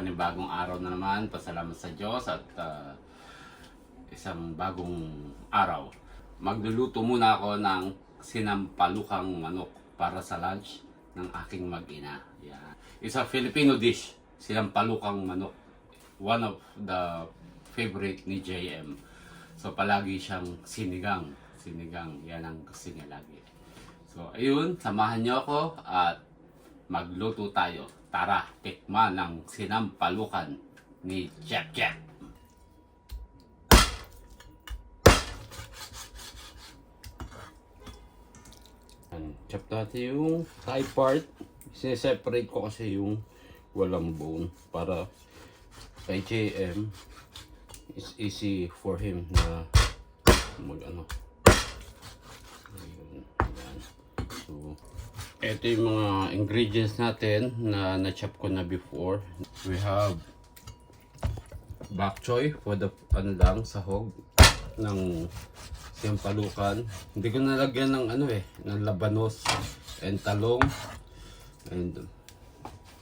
panibagong araw na naman. Pasalamat sa Diyos at isang bagong araw. Magluluto muna ako ng sinampalukang manok para sa lunch ng aking mag-ina. Yan. Isa Filipino dish, sinampalukang manok. One of the favorite ni JM. So palagi siyang sinigang. Sinigang, yan ang gusto niya lagi. So ayun, samahan niyo ako at magluto tayo. Tara, tikman ng sinampalukan ni Jack Jack. Chop natin yung thigh part. Sineseparate ko kasi yung walang bone para kay JM it's easy for him na mag-ano. Ayan. So, ito yung mga ingredients natin na na-chop ko na before. We have bok choy for the sahog ng sinampalukan. Hindi ko nalagyan ng ng labanos and talong. And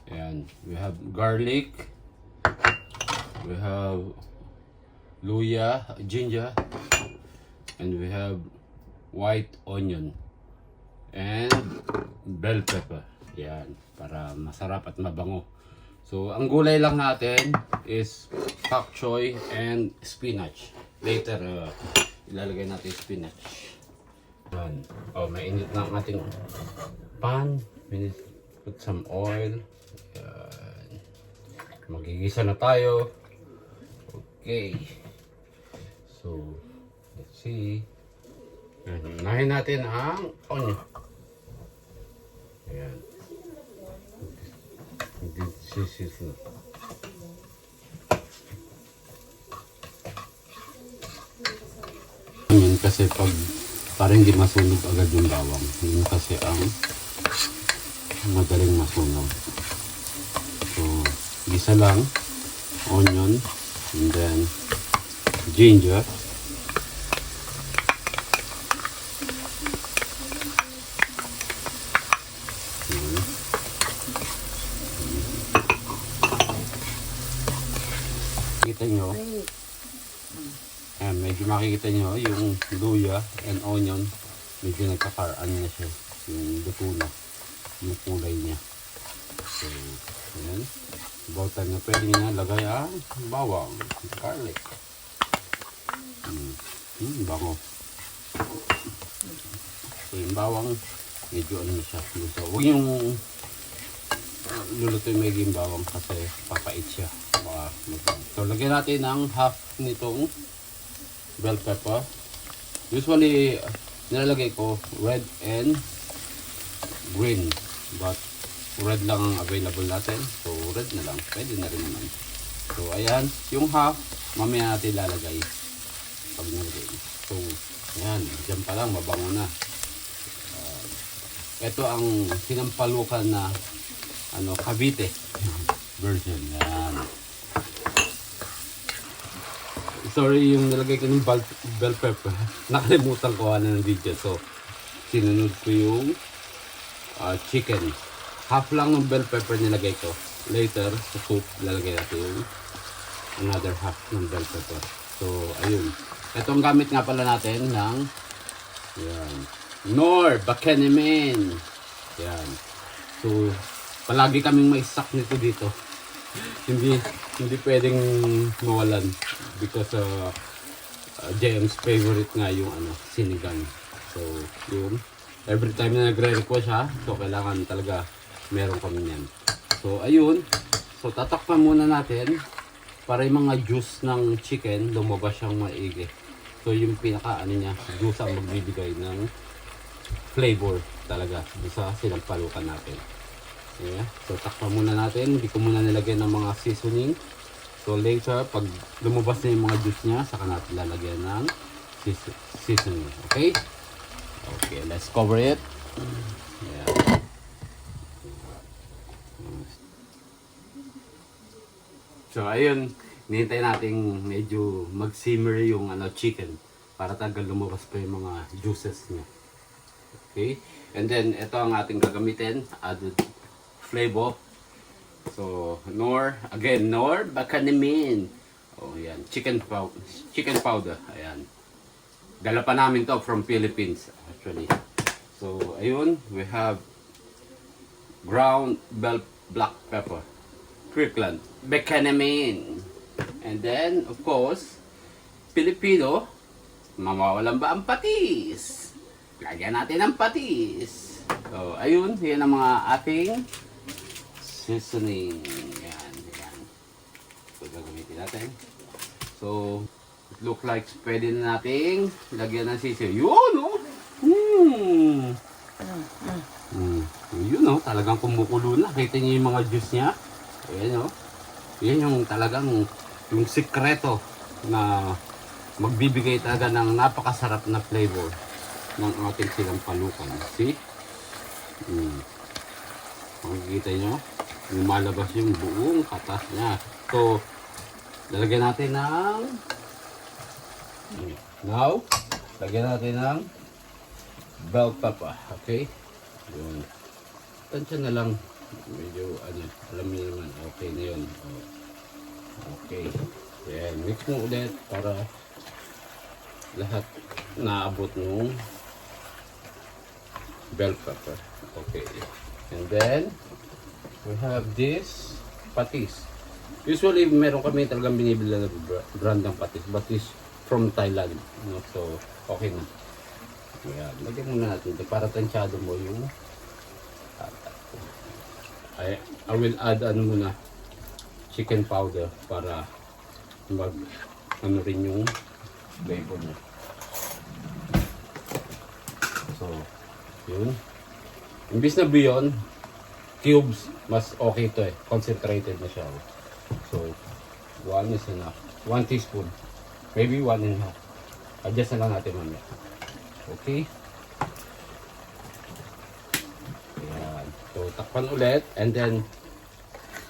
ayan, we have garlic. We have luya, ginger, and we have white onion and bell pepper. Yan, para masarap at mabango. So, ang gulay lang natin is pak choy and spinach. Later, ilalagay natin spinach. Yan. Oh, mainit na ang ating pan. We need to put some oil. Yan. Magigisa na tayo. Okay. So, let's see. Unahin natin ang onion. Ayan. This is na. Onion kasi parang hindi masunog agad yung bawang. Yun kasi ang madaling masunog. So, gisa lang. Onion. And then, ginger. Kita nyo, medyo makikita nyo yung luya and onion, medyo nagkakaraan na siya, yung luto na, yung kulay niya. So, ayan, about time na pwede nyo lagay ang bawang, garlic. Bango. So, yung bawang, medyo ano na siya, luto. Huwag yung luluto yung magiging bawang kasi papait siya. So, lagyan natin ng half nitong bell pepper. Usually, nilalagay ko red and green. But, red lang ang available natin. So, red na lang. Pwede na rin naman. So, ayan. Yung half, mamaya natin lalagay. Pag nalagay. So, ayan. Diyan pa lang, mabango na. Ito ang sinampalukan na Cavite version. Ayan. Sorry, yung nilagay ko ng bell pepper. Nakalimutan ko ng video. So, sinunod ko yung chicken. Half lang ng bell pepper nilagay ko. Later, sa soup, lalagay natin yung another half ng bell pepper. So, ayun. Ito ang gamit nga pala natin ng yan, Knorr Bacanimen. Yan. So, palagi kaming may stock nito dito. hindi pwedeng mawalan because JM's favorite nga yung sinigang. So, yun. Every time na nagre-request siya, so kailangan talaga meron kami yan. So, ayun. So, tatakpan muna natin para yung mga juice ng chicken lumabas siyang maigi. So, yung pinaka niya, juice ang magbibigay ng flavor talaga sa sinampalukan natin. Yeah. So, takpan muna natin. Hindi ko muna nilagyan ng mga seasoning. So, later, pag lumabas na yung mga juice niya, saka natin lalagyan ng seasoning. Okay? Okay, let's cover it. Yeah. So, ayun. Hinihintay natin medyo mag-simmer yung chicken para tagal lumabas pa yung mga juices niya. Okay? And then, ito ang ating gagamitin. Added flavor. So, Nor Bacanamin. Oh, yan. Chicken powder. Ayan. Dala pa namin to from Philippines, actually. So, ayun. We have ground bell black pepper. Kirkland. Bacanamin. And then, of course, Filipino, mawawalan ba ang patis? Lagyan natin ng patis. So, ayun. Yan ang mga ating seasoning. Yan. So, gagamitin natin. So, it look like pwede na nating lagyan ng sisiyo. Yun, oh! Yun, oh. Talagang kumukulo na. Kita niyo yung mga juice niya. Ayan, oh. Yan yung talagang yung sikreto na magbibigay talaga ng napakasarap na flavor ng ating sinampalukan. See? Makikita nyo? Lumalabas yung buong katas niya. So, lalagyan natin ng lagyan natin ng bell pepper. Okay? Yun. Tansya na lang. Medyo, alam niyo naman. Okay na yun. Okay. Yan. Mix mo ulit para lahat naabot ng bell pepper. Okay. And then, we have this patis. Usually, meron kami talagang binibili na brand ng patis. But this from Thailand. So, okay na. Ayan. Lagyan muna natin ito para tansyado mo yung I will add muna chicken powder para mag rin yung flavor niya. So, yun. Imbis na beyond cubes, mas okay to eh. Concentrated na siya. So, 1 is enough. 1 teaspoon. Maybe 1.5. Adjust na lang natin mamaya. Okay? Ayan. So, takpan ulit. And then,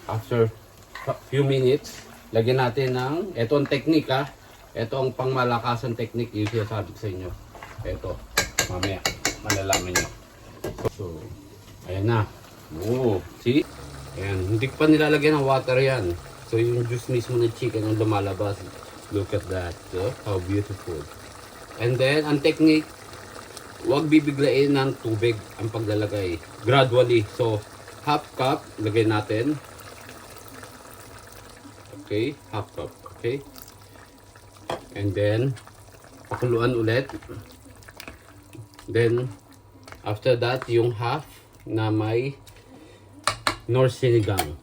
after a few minutes, lagyan natin ng, ito ang technique ha. Ito ang pangmalakasan technique. Yung sinasabi ko sa inyo. Ito. Mamaya. Malalaman nyo. So, ayan na. Oh, see? Ayan. Hindi pa nilalagyan ng water yan. So, yung juice mismo ng chicken ang lumalabas. Look at that. So, how beautiful. And then, ang technique, huwag bibiglain ng tubig ang paglalagay. Gradually. So, half cup, lagay natin. Okay, half cup. Okay. And then, pakuluan ulit. Then, after that, yung half na may Nor Sinigang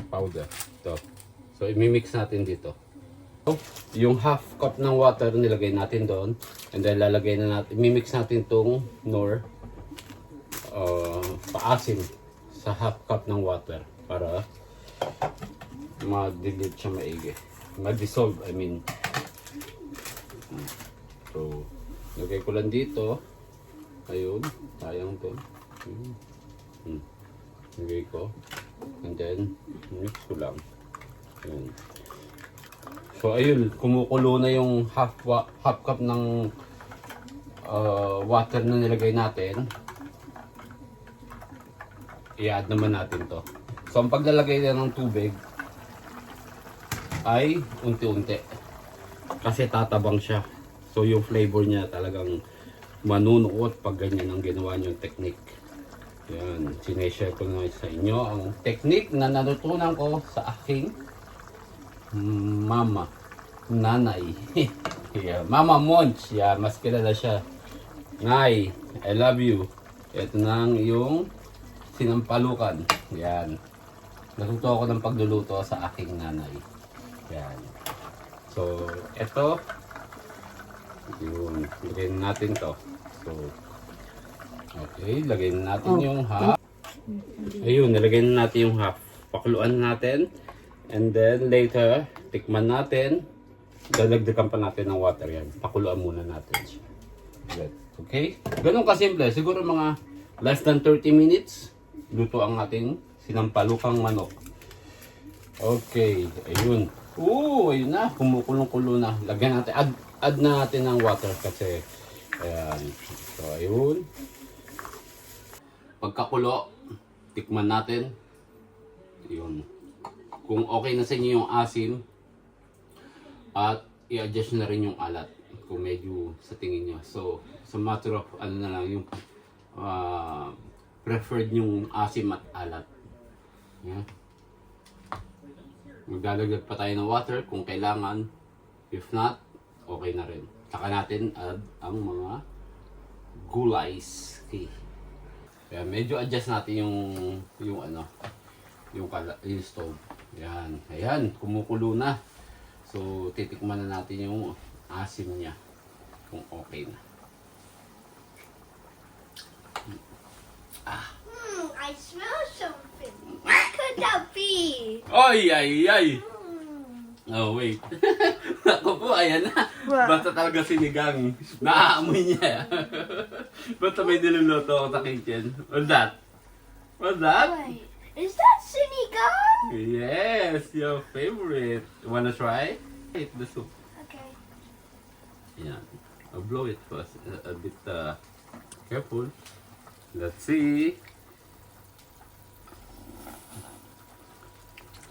powder. Ito. So, imimix natin dito. Yung half cup ng water nilagay natin doon. And then, lalagay na natin, imimix natin itong Nor paasim sa half cup ng water para ma-dilute siya maigi. Ma-dissolve, I mean. So, lagay ko lang dito. Ayun, sayang to. Lagay ko. And then, mix ko lang. Ayun. So, ayun, kumukulo na yung half cup ng water na nilagay natin. I-add naman natin to. So, ang paglalagay na ng tubig ay unti-unti. Kasi tatabang siya. So, yung flavor niya talagang manunuot pag ganyan ang ginawa niyong technique. Yan. Sineshare ko na sa inyo ang technique na natutunan ko sa aking mama. Nanay. Yeah. Mama Monch. Yeah, mas kilala siya. Nay, I love you. Ito na yung sinampalukan. Yan. Natuto ako ng pagluluto sa aking nanay. Yan. So, ito. Yun. Lagyan natin to. So, okay. Lagyan natin yung half. Ayun. Nilagay na natin yung half. Pakuluan natin. And then, later, tikman natin. Dadagdagan pa natin ng water yan. Pakuluan muna natin siya. Okay? Ganun kasimple. Siguro mga less than 30 minutes. Luto ang ating sinampalukang manok. Okay. Ayun. Ayun na. Kumukulong-kulo na. Lagyan natin. Add na natin ng water kasi. Ayan. So, ayun. Pagkakulo, tikman natin. Yun. Kung okay na sa inyo yung asim, at i-adjust na rin yung alat kung medyo sa tingin nyo. So, sa matter of ano na lang yung preferred yung asim at alat. Yan. Maglalagdag pa tayo ng water kung kailangan. If not, okay na rin. Saka natin add ang mga gulays. Okay. Kaya medyo adjust natin yung yung stove. Yan. Ayan, kumukulo na. So, titikman na natin yung asim niya. Kung okay na. I smell something. What could that be? Ay, ay, ay! Oh, wait. Ako po, ayan na. Basta talaga sinigang. Naaamoy niya. Basta may niluluto ako sa kitchen. What's that? What's that? Wait, is that sinigang? Yes, your favorite. You wanna try? Eat the soup. Okay. Ayan. I'll blow it first. A bit careful. Let's see.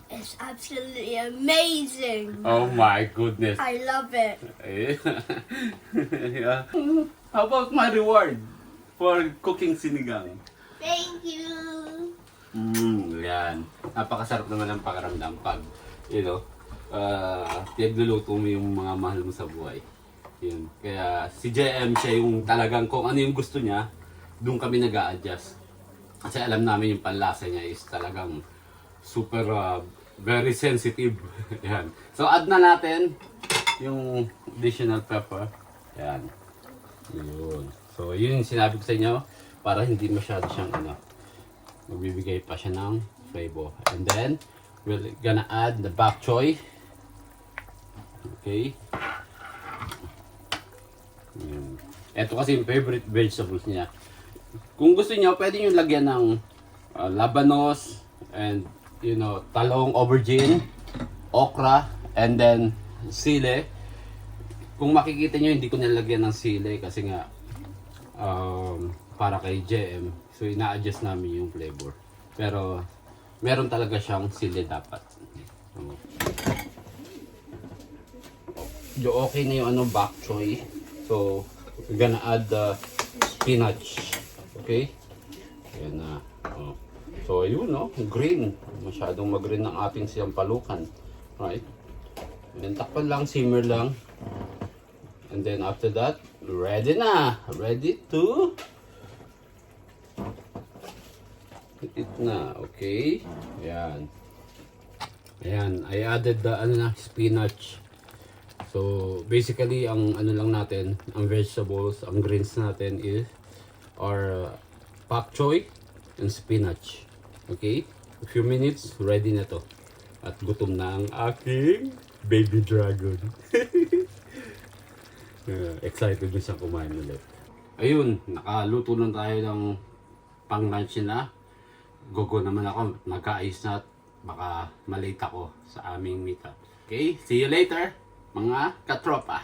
It's absolutely amazing. Oh my goodness. I love it. Yeah. How about my reward for cooking sinigang? Thank you. Yan. Napakasarap naman ang pakiramdam pag, pinagluluto mo yung mga mahal mo sa buhay. Yun. Kaya si JM siya yung talagang kung ano yung gusto niya, doon kami nag-a-adjust. Kasi alam namin yung panlasa niya is talagang super very sensitive. Yan. So add na natin yung additional pepper. Yan. Yun. So yun yung sinabi ko sa inyo para hindi masyado siyang magbibigay pa siya ng flavor. And then we're gonna add the bok choy. Okay. Yan. Ito kasi yung favorite vegetables niya. Kung gusto niyo, pwede nyo lagyan ng labanos and talong, aubergine, okra, and then sili. Kung makikita nyo, hindi ko nilagyan ng sili kasi nga para kay JM. So ina-adjust namin yung flavor. Pero meron talaga siyang sili dapat. So, okay na yung bok choy. So we're gonna add the spinach. Okay? Ayan na. So, ayun, green. Masyadong mag-green ng ating siyampalukan. Right? And then, takpan lang, simmer lang. And then, after that, ready na. Ready to eat na. Okay? Ayan. Ayan. I added the, spinach. So, basically, ang lang natin, ang vegetables, ang greens natin is, or pak choy and spinach. Okay? A few minutes, ready na to. At gutom na ang aking baby dragon. Excited na siya kumain ulit. Ayun, nakaluto na tayo ng pang lunch na. Gogo naman ako, nagkaayos na at baka malate ako sa aming meetup. Okay? See you later, mga katropa.